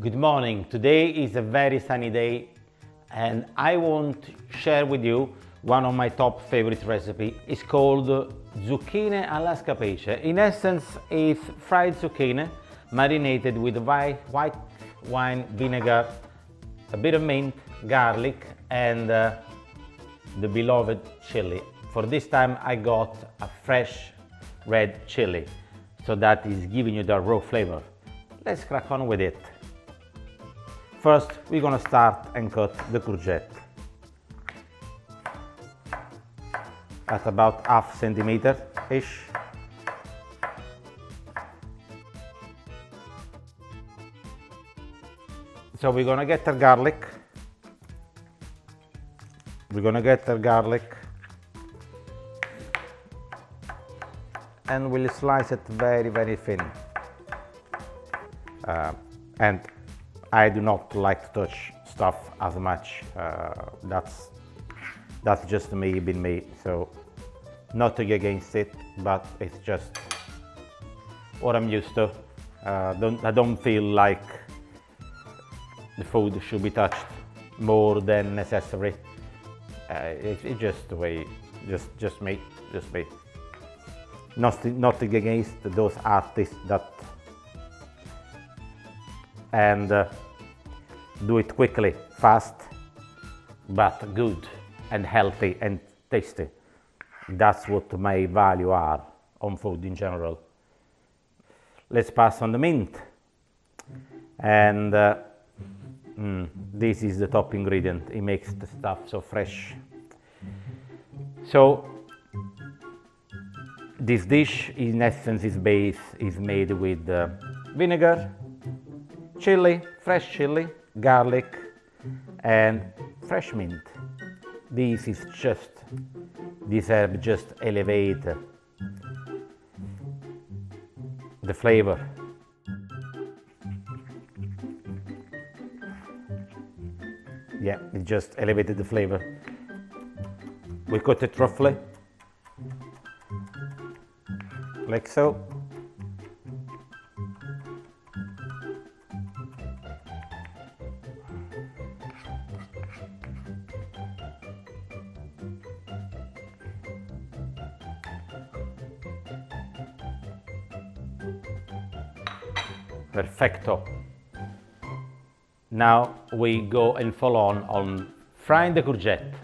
Good morning. Today is a very sunny day and I want to share with you one of my top favorite recipe. It's called Zucchine alla Scapece. In essence, it's fried zucchine marinated with white wine vinegar, a bit of mint, garlic and the beloved chili. For this time I got a fresh red chili, so that is giving you the raw flavor. Let's crack on with it. First, we're gonna start and cut the courgette at about half centimeter-ish. So we're gonna get the garlic. And we'll slice it very, very thin. And I do not like to touch stuff as much. That's just me being me. So nothing against it, but it's just what I'm used to. I don't feel like the food should be touched more than necessary. It's just the way, just me. Nothing against those artists that and do it quickly, fast, but good and healthy and tasty. That's what my value are on food in general. Let's pass on the mint. And this is the top ingredient. It makes the stuff so fresh. So this dish, in essence, is made with vinegar, chili, fresh chili, garlic, and fresh mint. This herb just elevate the flavor. Yeah, it just elevated the flavor. We cut it roughly, like so. Perfecto. Now we go and follow on frying the courgette.